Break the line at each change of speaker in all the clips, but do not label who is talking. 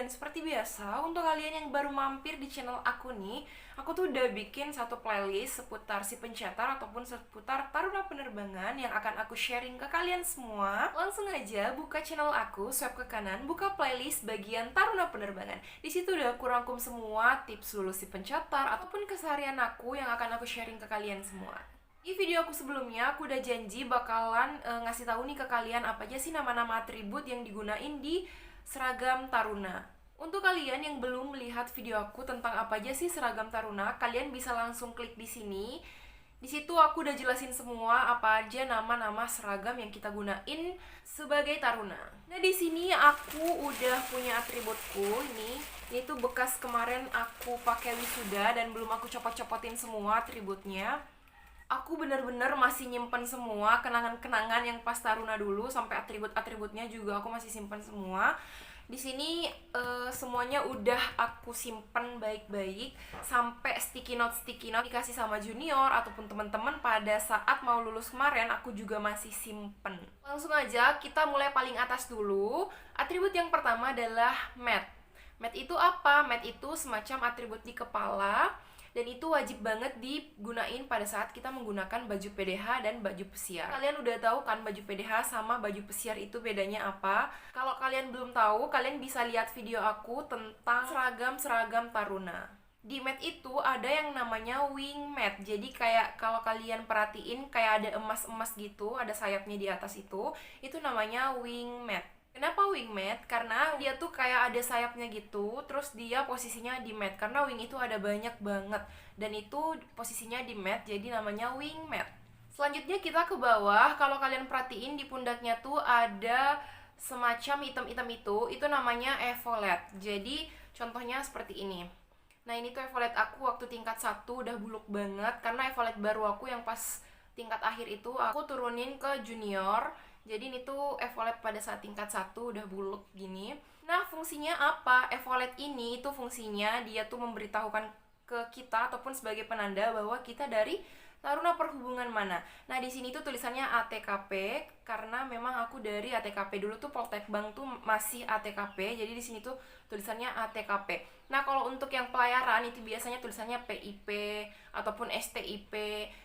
Dan seperti biasa, untuk kalian yang baru mampir di channel aku nih, aku tuh udah bikin satu playlist seputar si pencetar ataupun seputar Taruna Penerbangan yang akan aku sharing ke kalian semua. Langsung aja buka channel aku, swipe ke kanan, buka playlist bagian Taruna Penerbangan. Di situ udah aku rangkum semua tips lulus si pencetar ataupun keseharian aku yang akan aku sharing ke kalian semua. Di video aku sebelumnya, aku udah janji bakalan ngasih tahu nih ke kalian apa aja sih nama-nama atribut yang digunain di seragam Taruna. Untuk kalian yang belum melihat video aku tentang apa aja sih seragam Taruna, kalian bisa langsung klik di sini. Di situ aku udah jelasin semua apa aja nama-nama seragam yang kita gunain sebagai Taruna. Nah, di sini aku udah punya atributku ini. Ini tuh bekas kemarin aku pakai wisuda dan belum aku copot-copotin semua atributnya. Aku bener-bener masih nyimpen semua kenangan-kenangan yang pas Taruna dulu, sampai atribut-atributnya juga aku masih simpen semua. Di sini semuanya udah aku simpen baik-baik, sampai sticky note dikasih sama junior ataupun teman-teman pada saat mau lulus kemarin aku juga masih simpen. Langsung aja kita mulai paling atas dulu. Atribut yang pertama adalah mat. Mat itu apa? Mat itu semacam atribut di kepala. Dan itu wajib banget digunain pada saat kita menggunakan baju PDH dan baju pesiar. Kalian udah tahu kan baju PDH sama baju pesiar itu bedanya apa? Kalau kalian belum tahu, kalian bisa lihat video aku tentang seragam-seragam Taruna. Di mat itu ada yang namanya wing mat. Jadi kayak kalau kalian perhatiin kayak ada emas-emas gitu, ada sayapnya di atas itu namanya wing mat. Kenapa wing mat? Karena dia tuh kayak ada sayapnya gitu, terus dia posisinya di mat. Karena wing itu ada banyak banget, dan itu posisinya di mat, jadi namanya wing mat. Selanjutnya kita ke bawah, kalau kalian perhatiin di pundaknya tuh ada semacam item-item itu namanya evolet. Jadi contohnya seperti ini. Nah, ini tuh evolet aku waktu tingkat 1 udah buluk banget, karena evolet baru aku yang pas tingkat akhir itu aku turunin ke junior. Jadi ini tuh evolet pada saat tingkat 1 udah buluk gini. Nah, fungsinya apa? Evolet ini itu fungsinya dia tuh memberitahukan ke kita ataupun sebagai penanda bahwa kita dari Taruna Perhubungan mana. Nah, di sini tuh tulisannya ATKP karena memang aku dari ATKP. Dulu tuh Poltek Bank tuh masih ATKP. Jadi di sini tuh tulisannya ATKP. Nah, kalau untuk yang pelayaran itu biasanya tulisannya PIP ataupun STIP.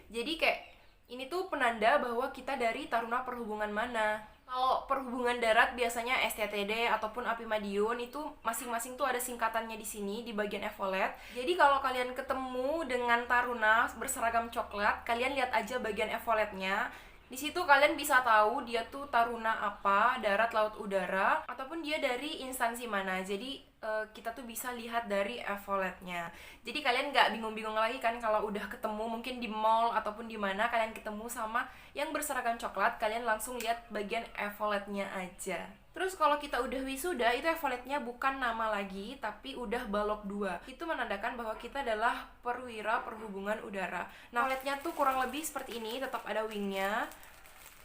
Jadi kayak ini tuh penanda bahwa kita dari Taruna Perhubungan mana. Kalau perhubungan darat biasanya STTD ataupun API Madiun, itu masing-masing tuh ada singkatannya di sini di bagian evolet. Jadi kalau kalian ketemu dengan Taruna berseragam coklat, kalian lihat aja bagian evoletnya. Di situ kalian bisa tahu dia tuh Taruna apa, darat, laut, udara, ataupun dia dari instansi mana. Jadi kita tuh bisa lihat dari evoletnya. Jadi kalian nggak bingung-bingung lagi kan kalau udah ketemu mungkin di mall ataupun di mana kalian ketemu sama yang berseragam coklat, kalian langsung lihat bagian evoletnya aja. Terus kalau kita udah wisuda, itu evoletnya bukan nama lagi, tapi udah balok 2. Itu menandakan bahwa kita adalah perwira perhubungan udara. Nah, evoletnya tuh kurang lebih seperti ini, tetap ada wingnya.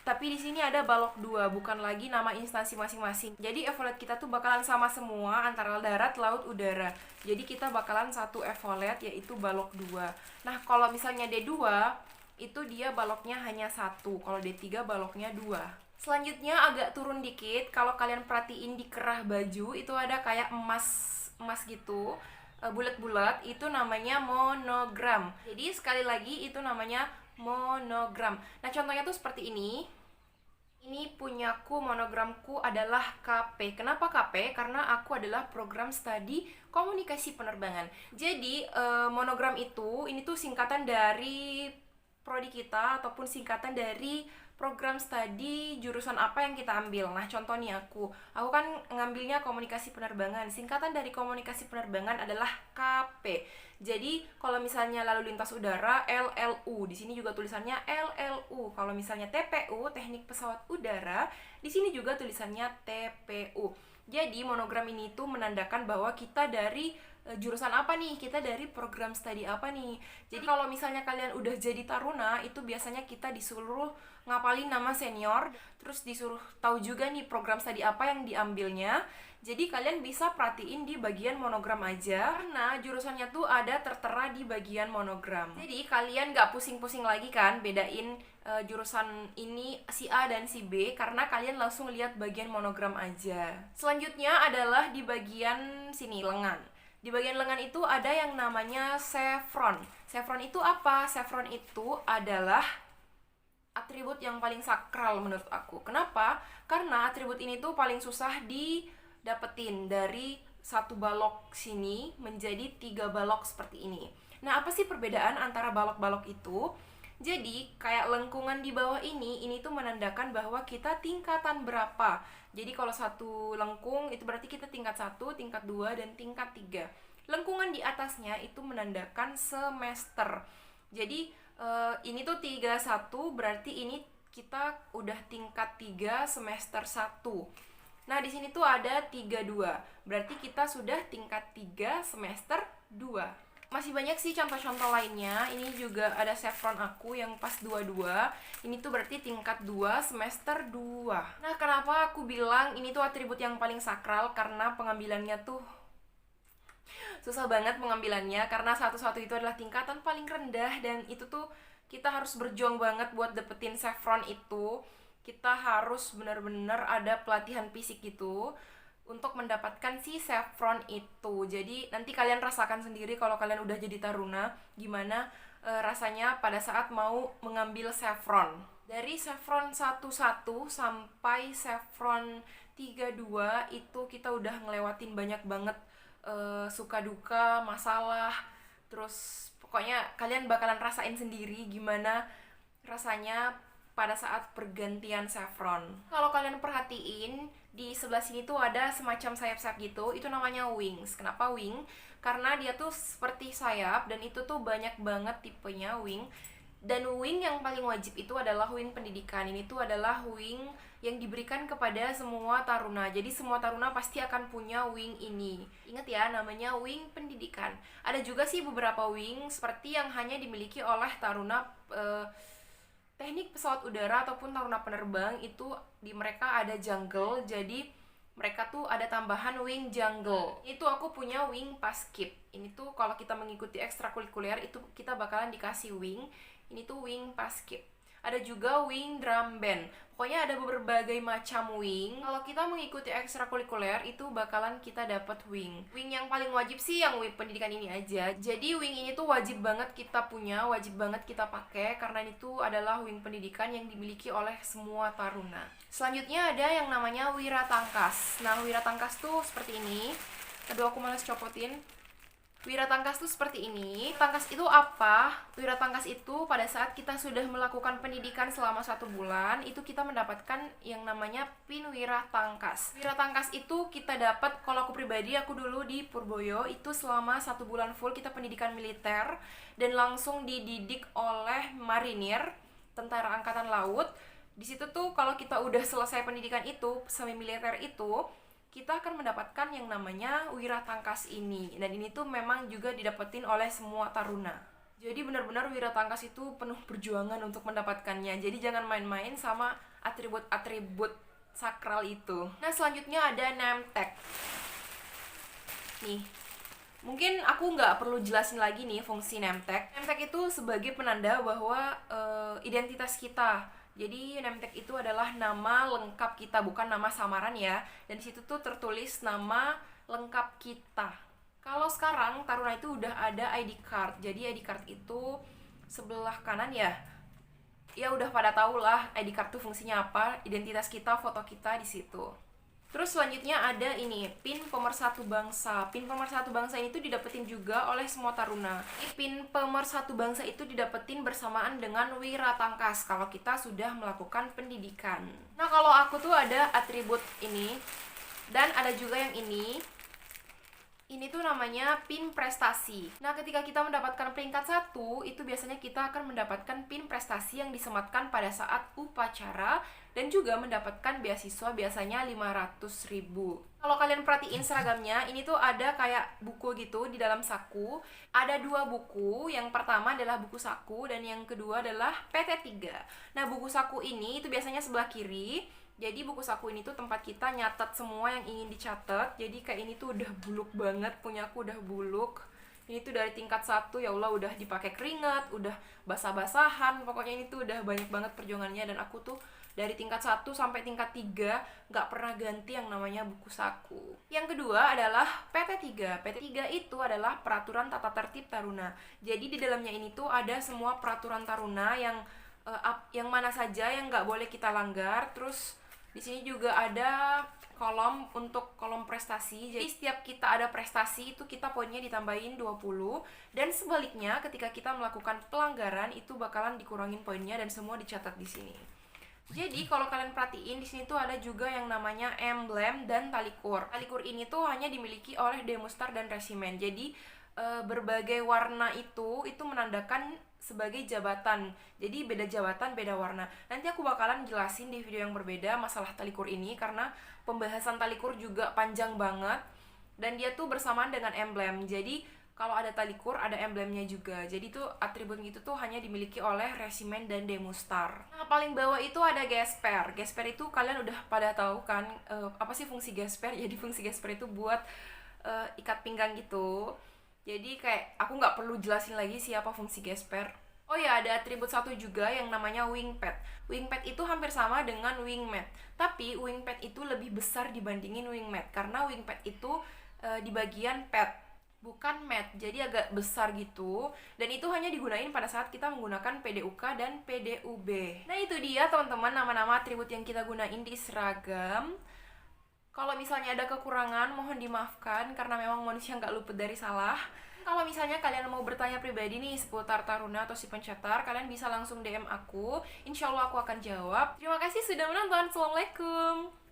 Tapi di sini ada balok 2, bukan lagi nama instansi masing-masing. Jadi evolet kita tuh bakalan sama semua antara darat, laut, udara. Jadi kita bakalan satu evolet yaitu balok 2. Nah, kalau misalnya D2 itu dia baloknya hanya 1. Kalau D3 baloknya 2. Selanjutnya agak turun dikit, kalau kalian perhatiin di kerah baju itu ada kayak emas gitu, bulat-bulat, itu namanya monogram. Jadi sekali lagi itu namanya monogram. Nah, contohnya tuh seperti ini. Ini punyaku, monogramku adalah KP. Kenapa KP? Karena aku adalah program studi komunikasi penerbangan. Jadi monogram itu, ini tuh singkatan dari prodi kita ataupun singkatan dari program studi jurusan apa yang kita ambil. Nah, contoh nih aku kan ngambilnya komunikasi penerbangan. Singkatan dari komunikasi penerbangan adalah KP. Jadi kalau misalnya lalu lintas udara, LLU. Di sini juga tulisannya LLU. Kalau misalnya TPU, teknik pesawat udara, di sini juga tulisannya TPU. Jadi monogram ini tuh menandakan bahwa kita dari jurusan apa nih, kita dari program studi apa nih. Jadi kalau misalnya kalian udah jadi Taruna, itu biasanya kita disuruh ngapalin nama senior, terus disuruh tahu juga nih program studi apa yang diambilnya. Jadi kalian bisa perhatiin di bagian monogram aja, karena jurusannya tuh ada tertera di bagian monogram. Jadi kalian gak pusing-pusing lagi kan bedain jurusan ini si A dan si B, karena kalian langsung lihat bagian monogram aja. Selanjutnya adalah di bagian sini, lengan. Di bagian lengan itu ada yang namanya chevron. Chevron itu apa? Chevron itu adalah atribut yang paling sakral menurut aku. Kenapa? Karena atribut ini tuh paling susah didapetin dari satu balok sini menjadi 3 balok seperti ini. Nah, apa sih perbedaan antara balok-balok itu? Jadi, kayak lengkungan di bawah ini tuh menandakan bahwa kita tingkatan berapa. Jadi, kalau satu lengkung itu berarti kita tingkat 1, tingkat 2, dan tingkat 3. Lengkungan di atasnya itu menandakan semester. Jadi, ini tuh 31, berarti ini kita udah tingkat 3 semester 1. Nah, di sini tuh ada 32, berarti kita sudah tingkat 3 semester 2. Masih banyak sih contoh-contoh lainnya. Ini juga ada chevron aku yang pas 22. Ini tuh berarti tingkat 2 semester 2. Nah, kenapa aku bilang ini tuh atribut yang paling sakral? Karena pengambilannya tuh susah banget pengambilannya, karena satu-satu itu adalah tingkatan paling rendah, dan itu tuh kita harus berjuang banget buat dapetin chevron itu. Kita harus benar-benar ada pelatihan fisik gitu untuk mendapatkan si chevron itu. Jadi nanti kalian rasakan sendiri kalau kalian udah jadi taruna gimana rasanya pada saat mau mengambil chevron. Dari chevron 11 sampai chevron 32 itu kita udah ngelewatin banyak banget suka duka, masalah. Terus pokoknya kalian bakalan rasain sendiri gimana rasanya pada saat pergantian chevron. Kalau kalian perhatiin, di sebelah sini tuh ada semacam sayap-sayap gitu, itu namanya wings. Kenapa wing? Karena dia tuh seperti sayap, dan itu tuh banyak banget tipenya wing. Dan wing yang paling wajib itu adalah wing pendidikan. Ini tuh adalah wing yang diberikan kepada semua taruna. Jadi semua taruna pasti akan punya wing ini. Ingat ya, namanya wing pendidikan. Ada juga sih beberapa wing seperti yang hanya dimiliki oleh taruna teknik pesawat udara ataupun taruna penerbang. Itu di mereka ada jungle, jadi mereka tuh ada tambahan wing jungle. Itu aku punya wing paskib. Ini tuh kalau kita mengikuti ekstrakurikuler itu kita bakalan dikasih wing. Ini tuh wing paskib. Ada juga wing drum band. Pokoknya ada berbagai macam wing. Kalau kita mengikuti ekstrakurikuler itu bakalan kita dapat wing. Wing yang paling wajib sih yang wing pendidikan ini aja. Jadi wing ini tuh wajib banget kita punya, wajib banget kita pakai, karena itu adalah wing pendidikan yang dimiliki oleh semua taruna. Selanjutnya ada yang namanya wiratangkas. Nah, wiratangkas tuh seperti ini. Aduh, aku malas copotin. Wiratangkas itu seperti ini. Tangkas itu apa? Wiratangkas itu pada saat kita sudah melakukan pendidikan selama 1 bulan, itu kita mendapatkan yang namanya pin wiratangkas. Wiratangkas itu kita dapat, kalau aku pribadi, aku dulu di Purboyo, itu selama 1 bulan full kita pendidikan militer, dan langsung dididik oleh marinir, tentara angkatan laut. Di situ tuh kalau kita udah selesai pendidikan itu, semi militer itu, kita akan mendapatkan yang namanya wiratangkas ini. Dan ini tuh memang juga didapetin oleh semua taruna. Jadi benar-benar wiratangkas itu penuh perjuangan untuk mendapatkannya. Jadi jangan main-main sama atribut-atribut sakral itu. Nah, selanjutnya ada name tag. Nih, mungkin aku nggak perlu jelasin lagi nih fungsi name tag. Name tag itu sebagai penanda bahwa identitas kita. Jadi name tag itu adalah nama lengkap kita, bukan nama samaran ya. Dan di situ tuh tertulis nama lengkap kita. Kalau sekarang taruna itu udah ada ID card. Jadi ID card itu sebelah kanan ya. Ya udah pada tahu lah ID card itu fungsinya apa, identitas kita, foto kita di situ. Terus selanjutnya ada ini, pin pemersatu bangsa. Pin pemersatu bangsa ini tuh didapetin juga oleh semua taruna. Pin pemersatu bangsa itu didapetin bersamaan dengan wiratangkas kalau kita sudah melakukan pendidikan. Nah, kalau aku tuh ada atribut ini, dan ada juga yang ini. Ini tuh namanya pin prestasi. Nah, ketika kita mendapatkan peringkat 1, itu biasanya kita akan mendapatkan pin prestasi yang disematkan pada saat upacara, dan juga mendapatkan beasiswa biasanya 500.000. Kalau kalian perhatiin seragamnya, ini tuh ada kayak buku gitu di dalam saku. Ada 2 buku, yang pertama adalah buku saku, dan yang kedua adalah PT3. Nah, buku saku ini itu biasanya sebelah kiri, Jadi buku saku ini tuh tempat kita nyatet semua yang ingin dicatat. Jadi kayak ini tuh udah buluk banget, punya aku udah buluk. Ini tuh dari tingkat 1, ya Allah, udah dipakai keringat, udah basah-basahan. Pokoknya ini tuh udah banyak banget perjuangannya, dan aku tuh dari tingkat 1 sampai tingkat 3 nggak pernah ganti yang namanya buku saku. Yang kedua adalah PT3. PT3 itu adalah Peraturan Tata Tertib Taruna. Jadi di dalamnya ini tuh ada semua peraturan taruna yang mana saja yang nggak boleh kita langgar. Terus di sini juga ada kolom prestasi. Jadi setiap kita ada prestasi itu kita poinnya ditambahin 20, dan sebaliknya ketika kita melakukan pelanggaran itu bakalan dikurangin poinnya, dan semua dicatat di sini. Jadi kalau kalian perhatiin di sini tuh ada juga yang namanya emblem dan talikur. Talikur ini tuh hanya dimiliki oleh Demustar dan Resimen. Jadi berbagai warna itu menandakan sebagai jabatan. Jadi beda jabatan, beda warna. Nanti aku bakalan jelasin di video yang berbeda masalah talikur ini, karena pembahasan talikur juga panjang banget dan dia tuh bersamaan dengan emblem. Jadi kalau ada talikur ada emblemnya juga. Jadi tuh atribut itu tuh hanya dimiliki oleh Resimen dan Demustar. Nah, paling bawah itu ada gesper. Gesper itu kalian udah pada tahu kan apa sih fungsi gesper? Jadi fungsi gesper itu buat ikat pinggang gitu. Jadi kayak aku nggak perlu jelasin lagi siapa fungsi gesper. Oh ya, ada atribut satu juga yang namanya wingpad. Wingpad itu hampir sama dengan wingmat, tapi wingpad itu lebih besar dibandingin wingmat, karena wingpad itu di bagian pad, bukan mat, jadi agak besar gitu. Dan itu hanya digunain pada saat kita menggunakan PDUK dan PDUB. Nah itu dia teman-teman nama-nama atribut yang kita gunain di seragam. Kalau misalnya ada kekurangan mohon dimaafkan, karena memang manusia nggak luput dari salah. Kalau misalnya kalian mau bertanya pribadi nih seputar Taruna atau si pencetar, kalian bisa langsung DM aku. Insya Allah aku akan jawab. Terima kasih sudah menonton. Assalamualaikum.